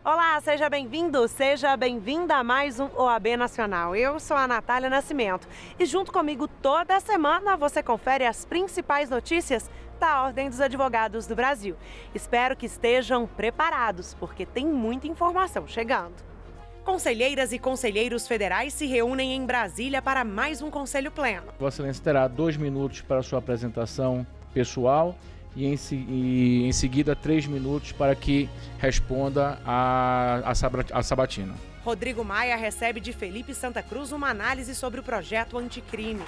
Olá, seja bem-vindo, seja bem-vinda a mais um OAB Nacional. Eu sou a Natália Nascimento e junto comigo toda semana você confere as principais notícias da Ordem dos Advogados do Brasil. Espero que estejam preparados, porque tem muita informação chegando. Conselheiras e conselheiros federais se reúnem em Brasília para mais um Conselho Pleno. Vossa Excelência terá 2 minutos para a sua apresentação pessoal e em seguida 3 minutos para que responda a sabatina. Rodrigo Maia recebe de Felipe Santa Cruz uma análise sobre o projeto anticrime.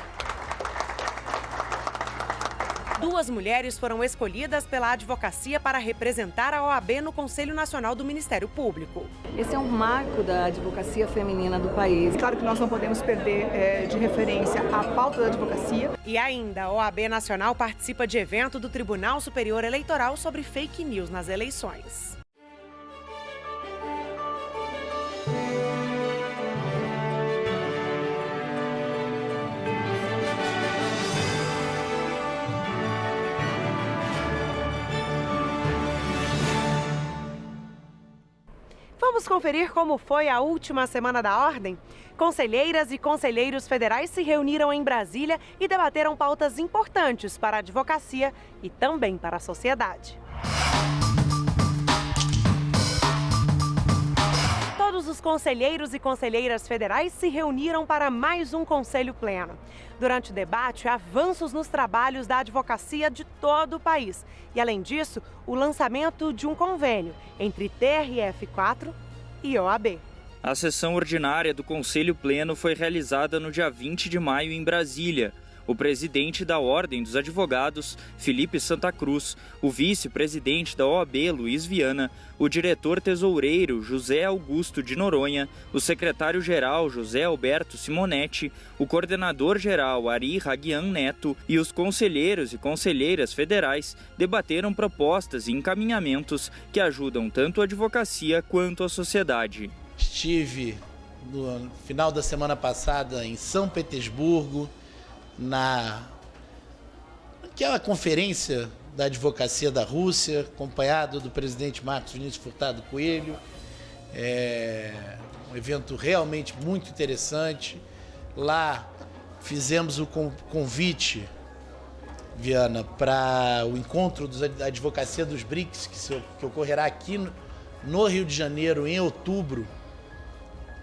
2 mulheres foram escolhidas pela advocacia para representar a OAB no Conselho Nacional do Ministério Público. Esse é um marco da advocacia feminina do país. Claro que nós não podemos perder de referência a pauta da advocacia. E ainda, a OAB Nacional participa de evento do Tribunal Superior Eleitoral sobre fake news nas eleições. Vamos conferir como foi a última semana da Ordem? Conselheiras e conselheiros federais se reuniram em Brasília e debateram pautas importantes para a advocacia e também para a sociedade. Todos os conselheiros e conselheiras federais se reuniram para mais um Conselho Pleno. Durante o debate, avanços nos trabalhos da advocacia de todo o país. E, além disso, o lançamento de um convênio entre TRF4 e OAB. A sessão ordinária do Conselho Pleno foi realizada no dia 20 de maio em Brasília. O presidente da Ordem dos Advogados, Felipe Santa Cruz, o vice-presidente da OAB, Luiz Viana, o diretor-tesoureiro, José Augusto de Noronha, o secretário-geral, José Alberto Simonetti, o coordenador-geral, Ari Raguian Neto, e os conselheiros e conselheiras federais debateram propostas e encaminhamentos que ajudam tanto a advocacia quanto a sociedade. Estive no final da semana passada em São Petersburgo, naquela conferência da advocacia da Rússia, acompanhado do presidente Marcos Vinícius Furtado Coelho. Um evento realmente muito interessante. Lá fizemos o convite, Viana, para o encontro da advocacia dos BRICS, que ocorrerá aqui no Rio de Janeiro em outubro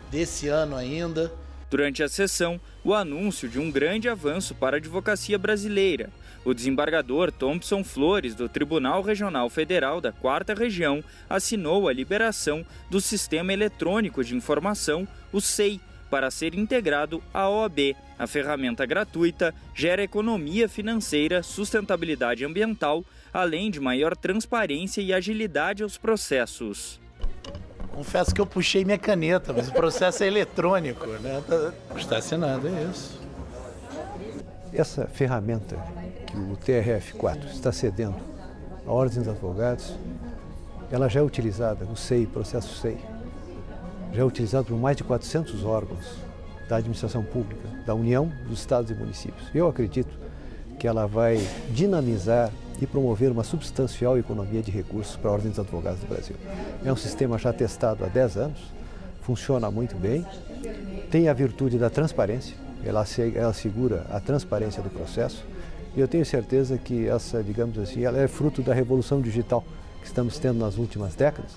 desse ano ainda. Durante a sessão, o anúncio de um grande avanço para a advocacia brasileira. O desembargador Thompson Flores, do Tribunal Regional Federal da 4ª Região, assinou a liberação do Sistema Eletrônico de Informação, o SEI, para ser integrado à OAB. A ferramenta gratuita gera economia financeira, sustentabilidade ambiental, além de maior transparência e agilidade aos processos. Confesso que eu puxei minha caneta, mas o processo é eletrônico, né? Está assinado, é isso. Essa ferramenta que o TRF4 está cedendo à Ordem dos Advogados, ela já é utilizada, o SEI, processo SEI, já é utilizado por mais de 400 órgãos da administração pública, da União, dos estados e municípios. Eu acredito que ela vai dinamizar e promover uma substancial economia de recursos para a Ordem dos Advogados do Brasil. É um sistema já testado há 10 anos, funciona muito bem, tem a virtude da transparência, ela assegura a transparência do processo e eu tenho certeza que essa, digamos assim, ela é fruto da revolução digital que estamos tendo nas últimas décadas.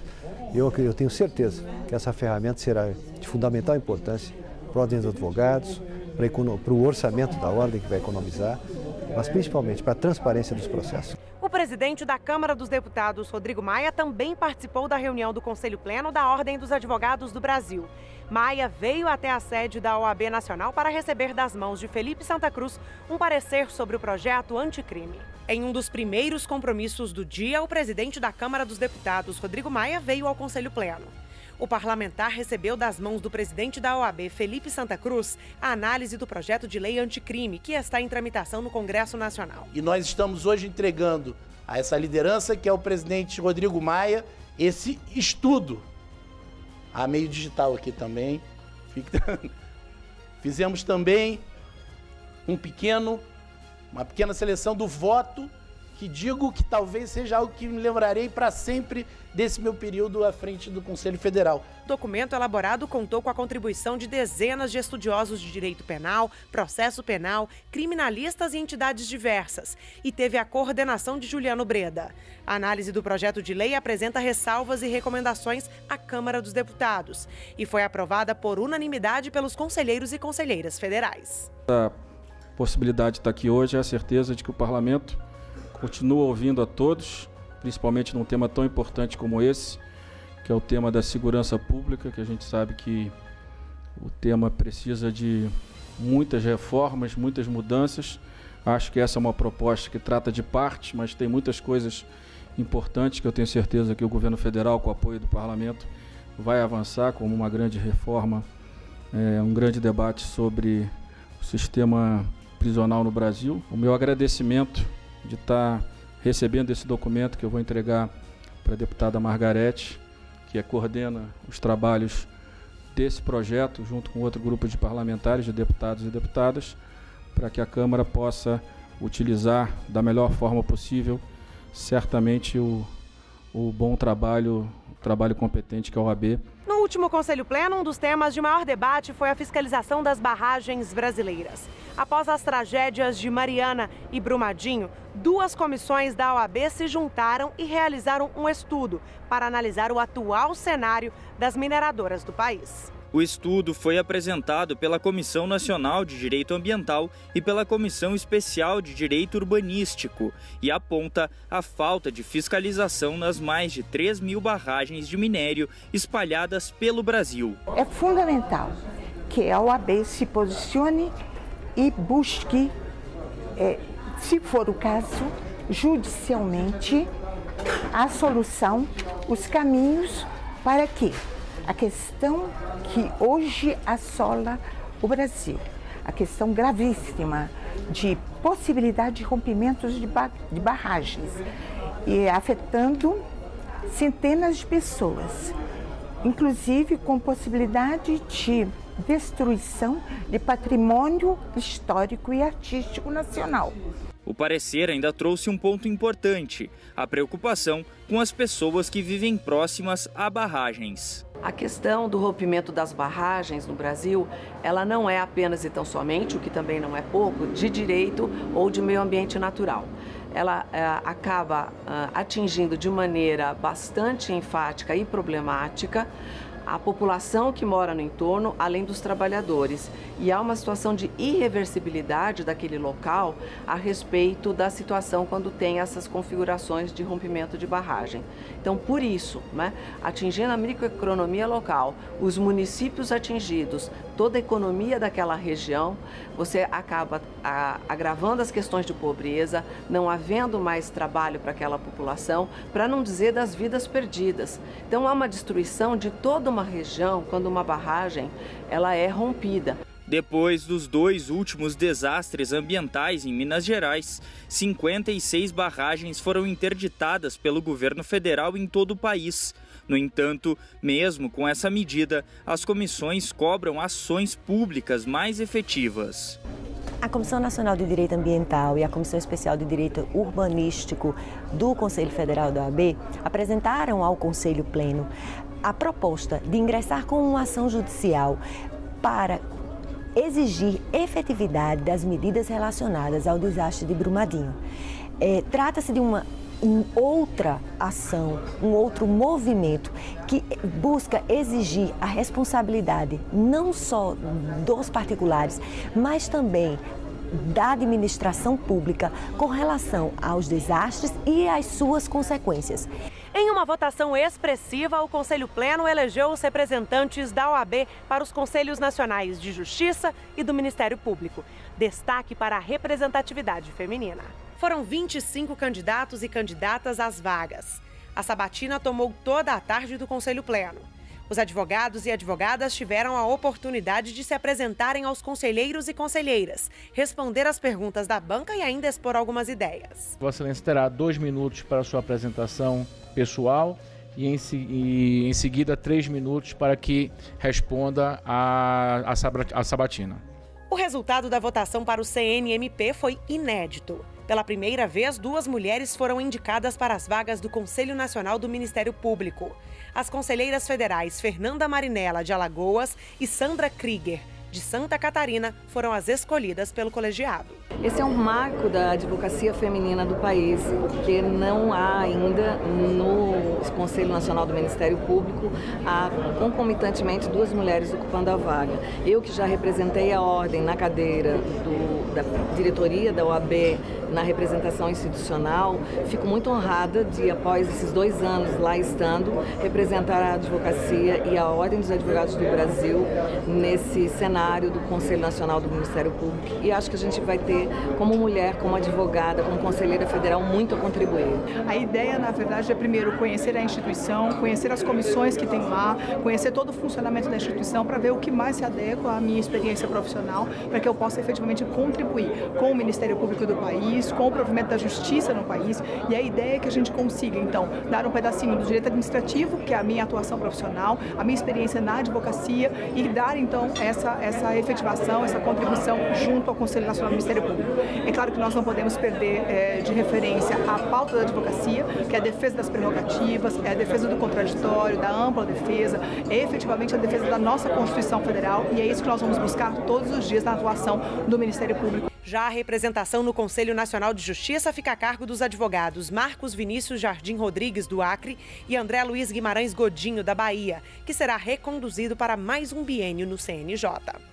Eu tenho certeza que essa ferramenta será de fundamental importância para a Ordem dos Advogados, para o orçamento da Ordem que vai economizar, mas principalmente para a transparência dos processos. O presidente da Câmara dos Deputados, Rodrigo Maia, também participou da reunião do Conselho Pleno da Ordem dos Advogados do Brasil. Maia veio até a sede da OAB Nacional para receber das mãos de Felipe Santa Cruz um parecer sobre o projeto anticrime. Em um dos primeiros compromissos do dia, o presidente da Câmara dos Deputados, Rodrigo Maia, veio ao Conselho Pleno. O parlamentar recebeu das mãos do presidente da OAB, Felipe Santa Cruz, a análise do projeto de lei anticrime, que está em tramitação no Congresso Nacional. E nós estamos hoje entregando a essa liderança, que é o presidente Rodrigo Maia, esse estudo. Há meio digital aqui também. Fizemos também uma pequena seleção do voto que digo que talvez seja algo que me lembrarei para sempre desse meu período à frente do Conselho Federal. O documento elaborado contou com a contribuição de dezenas de estudiosos de direito penal, processo penal, criminalistas e entidades diversas, e teve a coordenação de Juliano Breda. A análise do projeto de lei apresenta ressalvas e recomendações à Câmara dos Deputados e foi aprovada por unanimidade pelos conselheiros e conselheiras federais. A possibilidade de estar aqui hoje é a certeza de que o Parlamento continua ouvindo a todos, principalmente num tema tão importante como esse, que é o tema da segurança pública, que a gente sabe que o tema precisa de muitas reformas, muitas mudanças. Acho que essa é uma proposta que trata de parte, mas tem muitas coisas importantes que eu tenho certeza que o governo federal, com o apoio do Parlamento, vai avançar, como uma grande reforma, um grande debate sobre o sistema prisional no Brasil. O meu agradecimento de estar recebendo esse documento que eu vou entregar para a deputada Margarete, que coordena os trabalhos desse projeto, junto com outro grupo de parlamentares, de deputados e deputadas, para que a Câmara possa utilizar da melhor forma possível, certamente, o bom trabalho, o trabalho competente que é a OAB. No último Conselho Pleno, um dos temas de maior debate foi a fiscalização das barragens brasileiras. Após as tragédias de Mariana e Brumadinho, duas comissões da OAB se juntaram e realizaram um estudo para analisar o atual cenário das mineradoras do país. O estudo foi apresentado pela Comissão Nacional de Direito Ambiental e pela Comissão Especial de Direito Urbanístico e aponta a falta de fiscalização nas mais de 3.000 barragens de minério espalhadas pelo Brasil. É fundamental que a OAB se posicione e busque, se for o caso, judicialmente, a solução, os caminhos para que a questão que hoje assola o Brasil, a questão gravíssima de possibilidade de rompimentos de barragens e afetando centenas de pessoas, inclusive com possibilidade de destruição de patrimônio histórico e artístico nacional. O parecer ainda trouxe um ponto importante: a preocupação com as pessoas que vivem próximas a barragens. A questão do rompimento das barragens no Brasil, ela não é apenas e tão somente, o que também não é pouco, de direito ou de meio ambiente natural. Ela acaba atingindo de maneira bastante enfática e problemática a população que mora no entorno, além dos trabalhadores. E há uma situação de irreversibilidade daquele local a respeito da situação quando tem essas configurações de rompimento de barragem. Então, por isso, atingindo a microeconomia local, os municípios atingidos, toda a economia daquela região, você acaba agravando as questões de pobreza, não havendo mais trabalho para aquela população, para não dizer das vidas perdidas. Então, há uma destruição de toda uma região quando uma barragem ela é rompida. Depois dos dois últimos desastres ambientais em Minas Gerais, 56 barragens foram interditadas pelo governo federal em todo o país. No entanto, mesmo com essa medida, as comissões cobram ações públicas mais efetivas. A Comissão Nacional de Direito Ambiental e a Comissão Especial de Direito Urbanístico do Conselho Federal da OAB apresentaram ao Conselho Pleno a proposta de ingressar com uma ação judicial para exigir efetividade das medidas relacionadas ao desastre de Brumadinho. Trata-se de uma outra ação, um outro movimento que busca exigir a responsabilidade não só dos particulares, mas também da administração pública com relação aos desastres e às suas consequências. Em uma votação expressiva, o Conselho Pleno elegeu os representantes da OAB para os Conselhos Nacionais de Justiça e do Ministério Público. Destaque para a representatividade feminina. Foram 25 candidatos e candidatas às vagas. A sabatina tomou toda a tarde do Conselho Pleno. Os advogados e advogadas tiveram a oportunidade de se apresentarem aos conselheiros e conselheiras, responder às perguntas da banca e ainda expor algumas ideias. Vossa Excelência terá 2 minutos para a sua apresentação pessoal e em seguida 3 minutos para que responda a sabatina. O resultado da votação para o CNMP foi inédito. Pela primeira vez, 2 mulheres foram indicadas para as vagas do Conselho Nacional do Ministério Público. As conselheiras federais Fernanda Marinella, de Alagoas, e Sandra Krieger, de Santa Catarina, foram as escolhidas pelo colegiado. Esse é um marco da advocacia feminina do país, porque não há ainda no Conselho Nacional do Ministério Público, há concomitantemente 2 mulheres ocupando a vaga. Eu, que já representei a ordem na cadeira da diretoria da OAB, na representação institucional, fico muito honrada de, após esses 2 anos lá estando, representar a advocacia e a Ordem dos Advogados do Brasil nesse cenário do Conselho Nacional do Ministério Público. E acho que a gente vai ter, como mulher, como advogada, como conselheira federal, muito a contribuir. A ideia, na verdade, é primeiro conhecer a instituição, conhecer as comissões que tem lá, conhecer todo o funcionamento da instituição para ver o que mais se adequa à minha experiência profissional, para que eu possa efetivamente contribuir com o Ministério Público do país, com o provimento da justiça no país. E a ideia é que a gente consiga, então, dar um pedacinho do direito administrativo, que é a minha atuação profissional, a minha experiência na advocacia, e dar, então, essa efetivação, essa contribuição junto ao Conselho Nacional do Ministério Público. É claro que nós não podemos perder de referência a pauta da advocacia, que é a defesa das prerrogativas, é a defesa do contraditório, da ampla defesa, é efetivamente a defesa da nossa Constituição Federal, e é isso que nós vamos buscar todos os dias na atuação do Ministério Público. Já a representação no Conselho Nacional de Justiça fica a cargo dos advogados Marcos Vinícius Jardim Rodrigues, do Acre, e André Luiz Guimarães Godinho, da Bahia, que será reconduzido para mais um biênio no CNJ.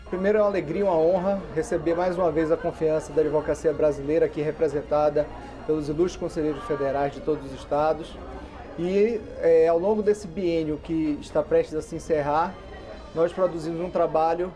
Primeiro, é uma alegria e uma honra receber mais uma vez a confiança da advocacia brasileira, aqui representada pelos ilustres conselheiros federais de todos os estados. E ao longo desse biênio que está prestes a se encerrar, nós produzimos um trabalho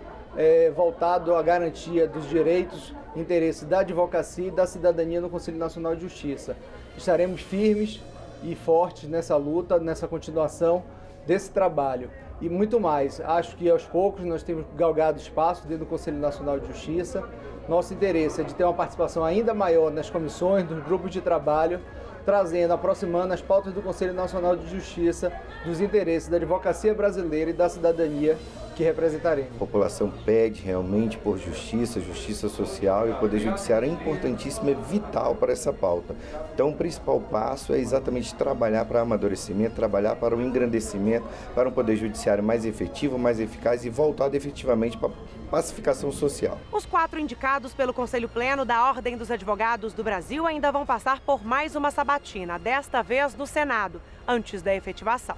voltado à garantia dos direitos e interesses da advocacia e da cidadania no Conselho Nacional de Justiça. Estaremos firmes e fortes nessa luta, nessa continuação desse trabalho. E muito mais, acho que aos poucos nós temos galgado espaço dentro do Conselho Nacional de Justiça. Nosso interesse é de ter uma participação ainda maior nas comissões, nos grupos de trabalho, trazendo, aproximando as pautas do Conselho Nacional de Justiça dos interesses da advocacia brasileira e da cidadania que representaremos. A população pede realmente por justiça, justiça social, e o Poder Judiciário é importantíssimo, é vital para essa pauta. Então, o principal passo é exatamente trabalhar para o amadurecimento, trabalhar para o engrandecimento, para um Poder Judiciário mais efetivo, mais eficaz e voltado efetivamente para a pacificação social. Os 4 indicados pelo Conselho Pleno da Ordem dos Advogados do Brasil ainda vão passar por mais uma sabatina, desta vez no Senado, antes da efetivação.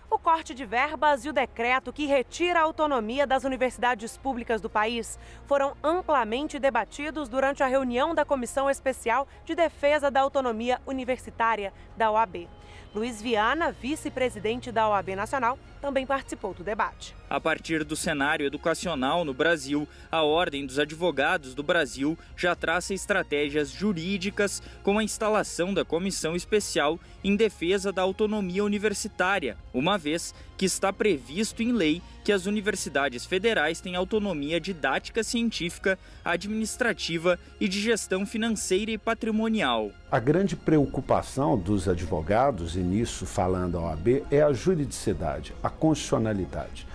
O corte de verbas e o decreto que retira a autonomia das universidades públicas do país foram amplamente debatidos durante a reunião da Comissão Especial de Defesa da Autonomia Universitária da OAB. Luiz Viana, vice-presidente da OAB Nacional, também participou do debate. A partir do cenário educacional no Brasil, a Ordem dos Advogados do Brasil já traça estratégias jurídicas com a instalação da Comissão Especial em Defesa da Autonomia Universitária, uma vez que está previsto em lei que as universidades federais têm autonomia didática científica, administrativa e de gestão financeira e patrimonial. A grande preocupação dos advogados, e nisso falando a OAB, é a juridicidade, a constitucionalidade.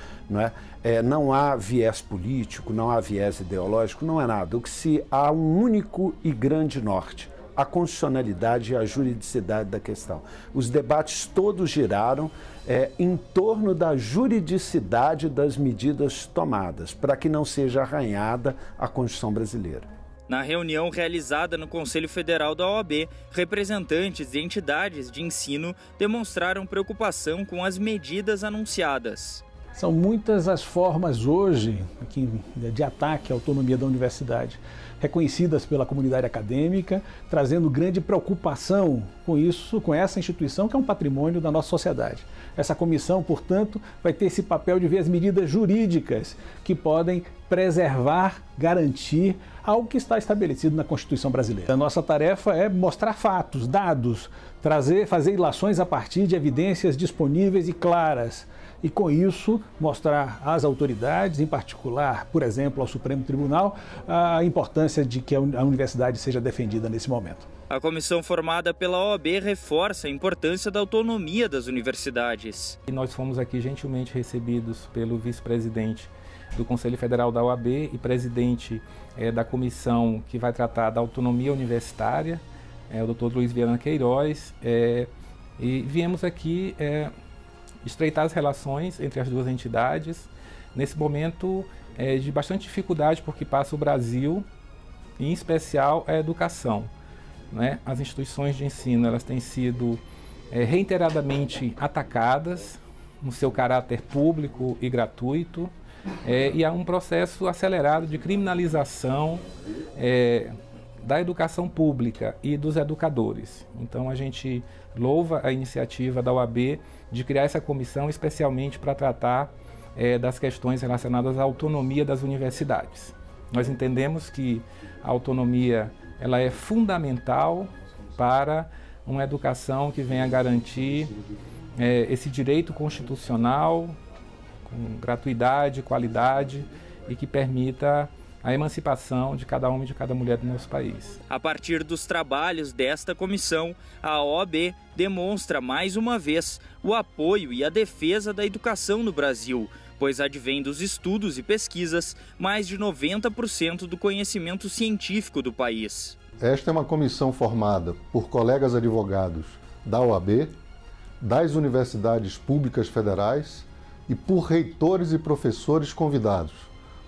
Não há viés político, não há viés ideológico, não é nada. O que se há um único e grande norte, a constitucionalidade e a juridicidade da questão. Os debates todos giraram em torno da juridicidade das medidas tomadas, para que não seja arranhada a Constituição brasileira. Na reunião realizada no Conselho Federal da OAB, representantes de entidades de ensino demonstraram preocupação com as medidas anunciadas. São muitas as formas hoje de ataque à autonomia da universidade, reconhecidas pela comunidade acadêmica, trazendo grande preocupação com isso, com essa instituição que é um patrimônio da nossa sociedade. Essa comissão, portanto, vai ter esse papel de ver as medidas jurídicas que podem preservar, garantir algo que está estabelecido na Constituição brasileira. A nossa tarefa é mostrar fatos, dados, fazer ilações a partir de evidências disponíveis e claras. e, com isso, mostrar às autoridades, em particular, por exemplo, ao Supremo Tribunal, a importância de que a universidade seja defendida nesse momento. A comissão formada pela OAB reforça a importância da autonomia das universidades. E nós fomos aqui gentilmente recebidos pelo vice-presidente do Conselho Federal da OAB e presidente da comissão que vai tratar da autonomia universitária, o Dr. Luiz Viana Queiroz, e viemos aqui estreitar as relações entre as duas entidades, nesse momento de bastante dificuldade porque passa o Brasil, em especial a educação. Né? As instituições de ensino elas têm sido reiteradamente atacadas no seu caráter público e gratuito, e há um processo acelerado de criminalização da educação pública e dos educadores. Então a gente louva a iniciativa da OAB de criar essa comissão especialmente para tratar das questões relacionadas à autonomia das universidades. Nós entendemos que a autonomia ela é fundamental para uma educação que venha garantir esse direito constitucional com gratuidade, qualidade e que permita a emancipação de cada homem e de cada mulher do nosso país. A partir dos trabalhos desta comissão, a OAB demonstra mais uma vez o apoio e a defesa da educação no Brasil, pois advém dos estudos e pesquisas mais de 90% do conhecimento científico do país. Esta é uma comissão formada por colegas advogados da OAB, das universidades públicas federais e por reitores e professores convidados,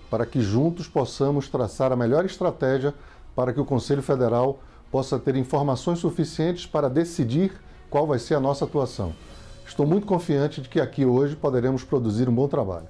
para que juntos possamos traçar a melhor estratégia para que o Conselho Federal possa ter informações suficientes para decidir qual vai ser a nossa atuação. Estou muito confiante de que aqui hoje poderemos produzir um bom trabalho.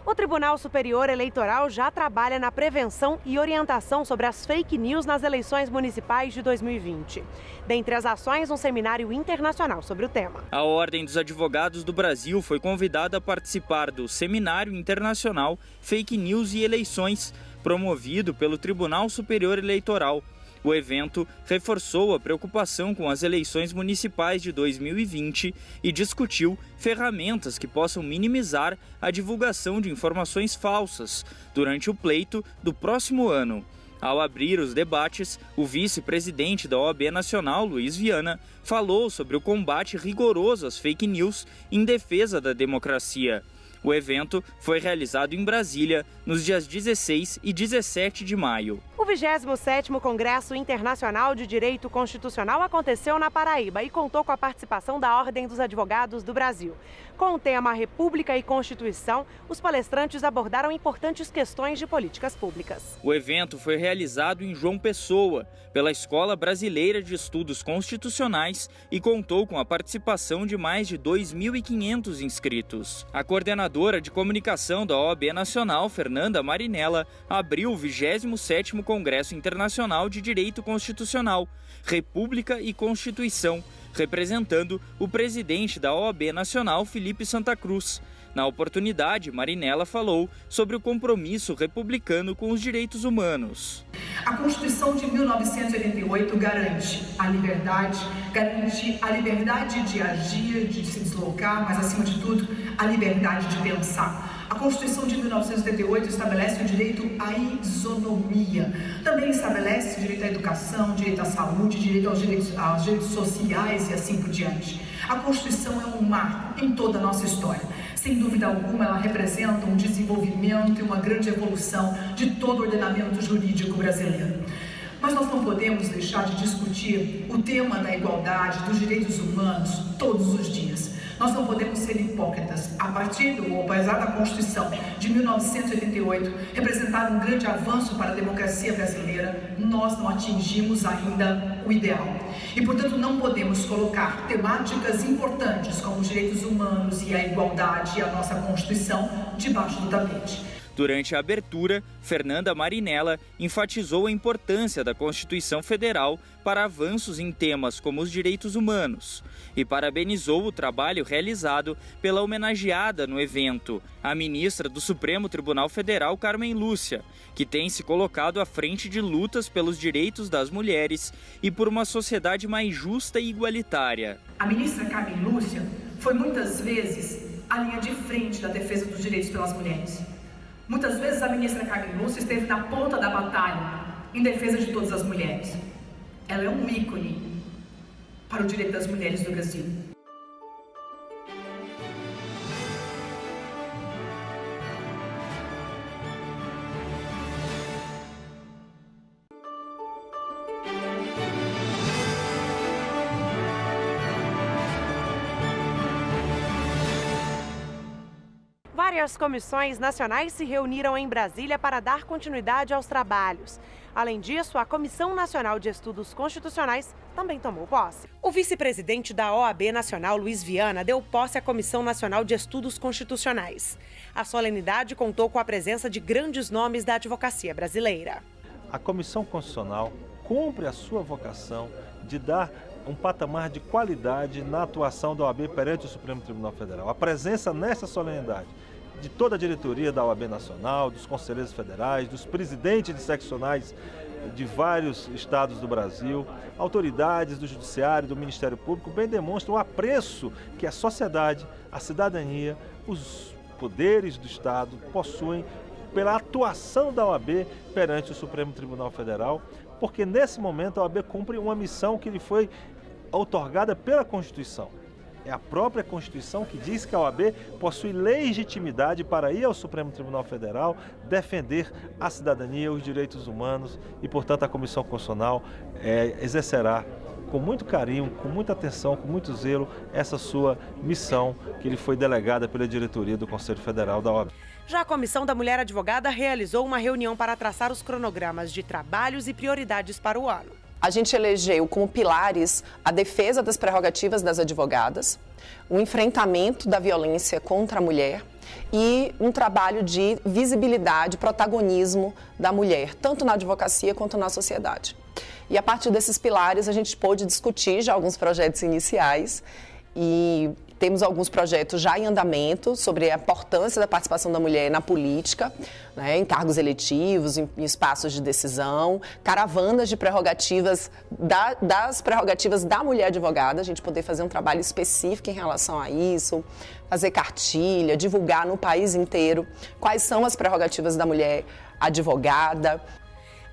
O Tribunal Superior Eleitoral já trabalha na prevenção e orientação sobre as fake news nas eleições municipais de 2020. Dentre as ações, um seminário internacional sobre o tema. A Ordem dos Advogados do Brasil foi convidada a participar do Seminário Internacional Fake News e Eleições, promovido pelo Tribunal Superior Eleitoral. O evento reforçou a preocupação com as eleições municipais de 2020 e discutiu ferramentas que possam minimizar a divulgação de informações falsas durante o pleito do próximo ano. Ao abrir os debates, o vice-presidente da OAB Nacional, Luiz Viana, falou sobre o combate rigoroso às fake news em defesa da democracia. O evento foi realizado em Brasília nos dias 16 e 17 de maio. O 27º Congresso Internacional de Direito Constitucional aconteceu na Paraíba e contou com a participação da Ordem dos Advogados do Brasil. Com o tema República e Constituição, os palestrantes abordaram importantes questões de políticas públicas. O evento foi realizado em João Pessoa, pela Escola Brasileira de Estudos Constitucionais e contou com a participação de mais de 2.500 inscritos. A coordenadora de comunicação da OAB Nacional, Fernanda Marinella, abriu o 27º Congresso Internacional de Direito Constitucional, República e Constituição, representando o presidente da OAB Nacional, Felipe Santa Cruz. Na oportunidade, Marinella falou sobre o compromisso republicano com os direitos humanos. A Constituição de 1988 garante a liberdade de agir, de se deslocar, mas, acima de tudo, a liberdade de pensar. A Constituição de 1988 estabelece o direito à isonomia. Também estabelece o direito à educação, direito à saúde, direito aos direitos sociais e assim por diante. A Constituição é um marco em toda a nossa história. Sem dúvida alguma, ela representa um desenvolvimento e uma grande evolução de todo o ordenamento jurídico brasileiro. Mas nós não podemos deixar de discutir o tema da igualdade, dos direitos humanos, todos os dias. Nós não podemos ser hipócritas. Apesar da Constituição de 1988 representar um grande avanço para a democracia brasileira, nós não atingimos ainda o ideal. E, portanto, não podemos colocar temáticas importantes como os direitos humanos e a igualdade e a nossa Constituição debaixo do tapete. Durante a abertura, Fernanda Marinella enfatizou a importância da Constituição Federal para avanços em temas como os direitos humanos e parabenizou o trabalho realizado pela homenageada no evento, a ministra do Supremo Tribunal Federal, Carmen Lúcia, que tem se colocado à frente de lutas pelos direitos das mulheres e por uma sociedade mais justa e igualitária. A ministra Carmen Lúcia foi muitas vezes a linha de frente da defesa dos direitos pelas mulheres. Muitas vezes a ministra Carmen Lúcia esteve na ponta da batalha em defesa de todas as mulheres. Ela é um ícone para o direito das mulheres do Brasil. Várias comissões nacionais se reuniram em Brasília para dar continuidade aos trabalhos. Além disso, a Comissão Nacional de Estudos Constitucionais também tomou posse. O vice-presidente da OAB Nacional, Luiz Viana, deu posse à Comissão Nacional de Estudos Constitucionais. A solenidade contou com a presença de grandes nomes da advocacia brasileira. A Comissão Constitucional cumpre a sua vocação de dar um patamar de qualidade na atuação da OAB perante o Supremo Tribunal Federal. A presença nessa solenidade de toda a diretoria da OAB Nacional, dos conselheiros federais, dos presidentes de seccionais de vários estados do Brasil, autoridades do Judiciário, do Ministério Público, bem demonstram o apreço que a sociedade, a cidadania, os poderes do Estado possuem pela atuação da OAB perante o Supremo Tribunal Federal, porque nesse momento a OAB cumpre uma missão que lhe foi outorgada pela Constituição. É a própria Constituição que diz que a OAB possui legitimidade para ir ao Supremo Tribunal Federal defender a cidadania, os direitos humanos e, portanto, a Comissão Constitucional exercerá com muito carinho, com muita atenção, com muito zelo, essa sua missão que lhe foi delegada pela diretoria do Conselho Federal da OAB. Já a Comissão da Mulher Advogada realizou uma reunião para traçar os cronogramas de trabalhos e prioridades para o ano. A gente elegeu como pilares a defesa das prerrogativas das advogadas, o enfrentamento da violência contra a mulher e um trabalho de visibilidade, protagonismo da mulher, tanto na advocacia quanto na sociedade. E a partir desses pilares a gente pôde discutir já alguns projetos iniciais e temos alguns projetos já em andamento sobre a importância da participação da mulher na política, né, em cargos eletivos, em espaços de decisão, caravanas de prerrogativas, das prerrogativas da mulher advogada, a gente poder fazer um trabalho específico em relação a isso, fazer cartilha, divulgar no país inteiro quais são as prerrogativas da mulher advogada.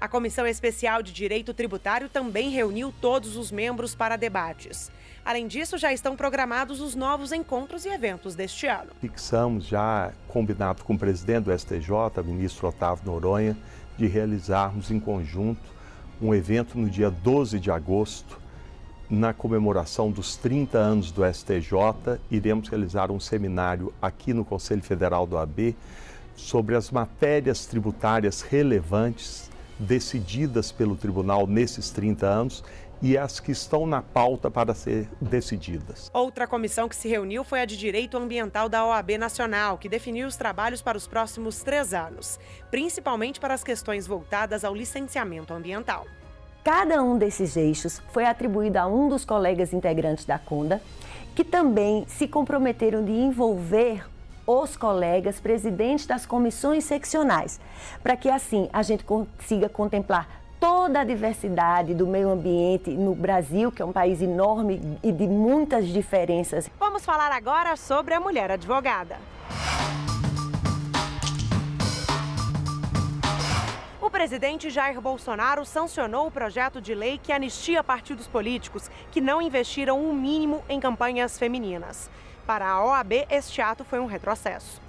A Comissão Especial de Direito Tributário também reuniu todos os membros para debates. Além disso, já estão programados os novos encontros e eventos deste ano. Fixamos já, combinado com o presidente do STJ, o ministro Otávio Noronha, de realizarmos em conjunto um evento no dia 12 de agosto, na comemoração dos 30 anos do STJ. Iremos realizar um seminário aqui no Conselho Federal da OAB sobre as matérias tributárias relevantes decididas pelo tribunal nesses 30 anos e as que estão na pauta para ser decididas. Outra comissão que se reuniu foi a de Direito Ambiental da OAB Nacional, que definiu os trabalhos para os próximos 3 anos, principalmente para as questões voltadas ao licenciamento ambiental. Cada um desses eixos foi atribuído a um dos colegas integrantes da CONDA, que também se comprometeram de envolver os colegas presidentes das comissões seccionais, para que assim a gente consiga contemplar toda a diversidade do meio ambiente no Brasil, que é um país enorme e de muitas diferenças. Vamos falar agora sobre a mulher advogada. O presidente Jair Bolsonaro sancionou o projeto de lei que anistia partidos políticos que não investiram o mínimo em campanhas femininas. Para a OAB, este ato foi um retrocesso.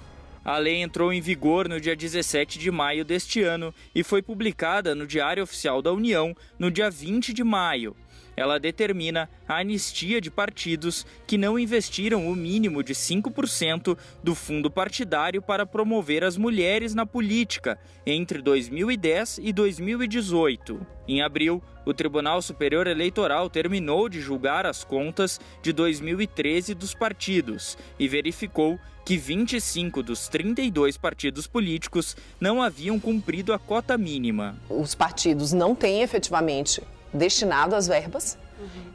A lei entrou em vigor no dia 17 de maio deste ano e foi publicada no Diário Oficial da União no dia 20 de maio. Ela determina a anistia de partidos que não investiram o mínimo de 5% do fundo partidário para promover as mulheres na política entre 2010 e 2018. Em abril, o Tribunal Superior Eleitoral terminou de julgar as contas de 2013 dos partidos e verificou que 25 dos 32 partidos políticos não haviam cumprido a cota mínima. Os partidos não têm efetivamente destinado as verbas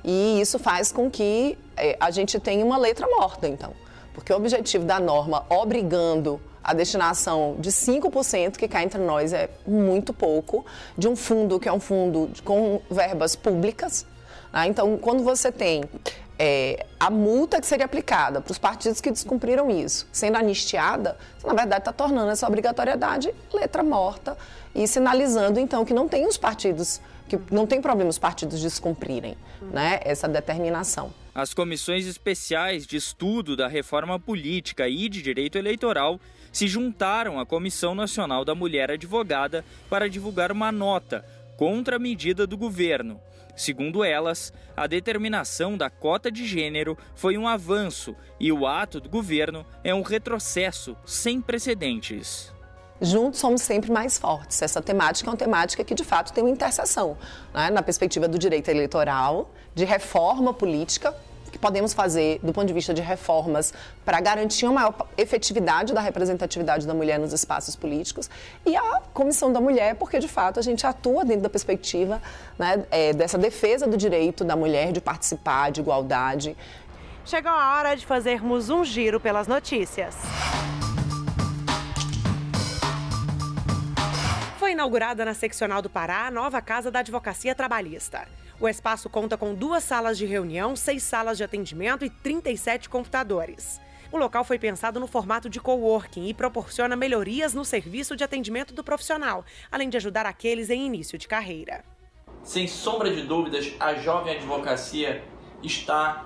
e isso faz com que a gente tenha uma letra morta, então. Porque o objetivo da norma obrigando a destinação de 5%, que cá entre nós é muito pouco, de um fundo que é um fundo com verbas públicas. Então, quando você tem a multa que seria aplicada para os partidos que descumpriram isso, sendo anistiada, na verdade está tornando essa obrigatoriedade letra morta e sinalizando então que não tem os partidos, que não tem problema os partidos descumprirem, né, essa determinação. As comissões especiais de estudo da reforma política e de direito eleitoral se juntaram à Comissão Nacional da Mulher Advogada para divulgar uma nota contra a medida do governo. Segundo elas, a determinação da cota de gênero foi um avanço e o ato do governo é um retrocesso sem precedentes. Juntos somos sempre mais fortes. Essa temática é uma temática que, de fato, tem uma interseção, né, na perspectiva do direito eleitoral, de reforma política, que podemos fazer do ponto de vista de reformas para garantir uma maior efetividade da representatividade da mulher nos espaços políticos, e a Comissão da Mulher, porque de fato a gente atua dentro da perspectiva, né, dessa defesa do direito da mulher de participar, de igualdade. Chegou a hora de fazermos um giro pelas notícias. Foi inaugurada na Seccional do Pará a nova Casa da Advocacia Trabalhista. O espaço conta com 2 salas de reunião, 6 salas de atendimento e 37 computadores. O local foi pensado no formato de coworking e proporciona melhorias no serviço de atendimento do profissional, além de ajudar aqueles em início de carreira. Sem sombra de dúvidas, a jovem advocacia está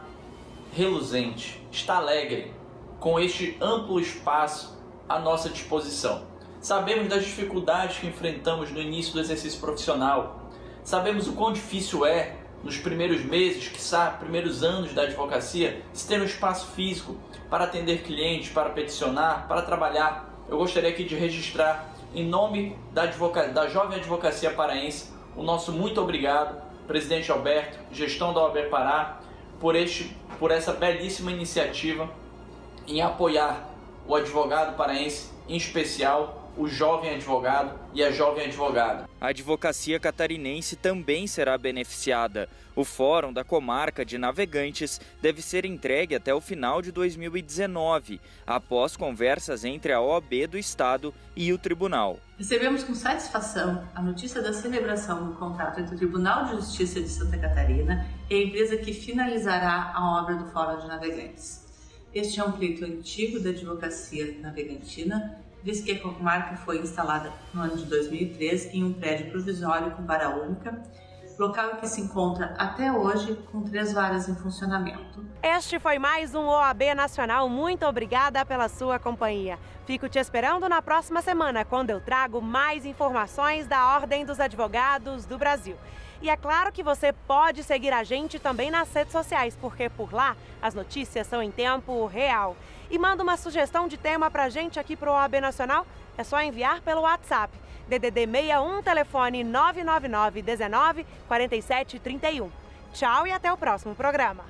reluzente, está alegre, com este amplo espaço à nossa disposição. Sabemos das dificuldades que enfrentamos no início do exercício profissional. Sabemos o quão difícil é, nos primeiros meses, quiçá primeiros anos da advocacia, se ter um espaço físico para atender clientes, para peticionar, para trabalhar. Eu gostaria aqui de registrar, em nome da jovem advocacia paraense, o nosso muito obrigado, presidente Alberto, gestão da OAB Pará, por essa belíssima iniciativa em apoiar o advogado paraense, em especial o jovem advogado e a jovem advogada. A advocacia catarinense também será beneficiada. O Fórum da Comarca de Navegantes deve ser entregue até o final de 2019, após conversas entre a OAB do Estado e o Tribunal. Recebemos com satisfação a notícia da celebração do contrato entre o Tribunal de Justiça de Santa Catarina e a empresa que finalizará a obra do Fórum de Navegantes. Este é um pleito antigo da advocacia navegantina, visto que a comarca foi instalada no ano de 2003 em um prédio provisório com vara única, local em que se encontra até hoje com 3 varas em funcionamento. Este foi mais um OAB Nacional. Muito obrigada pela sua companhia. Fico te esperando na próxima semana, quando eu trago mais informações da Ordem dos Advogados do Brasil. E é claro que você pode seguir a gente também nas redes sociais, porque por lá as notícias são em tempo real. E manda uma sugestão de tema pra gente aqui pro OAB Nacional, é só enviar pelo WhatsApp. DDD 61, telefone 999 19 47 31. Tchau e até o próximo programa.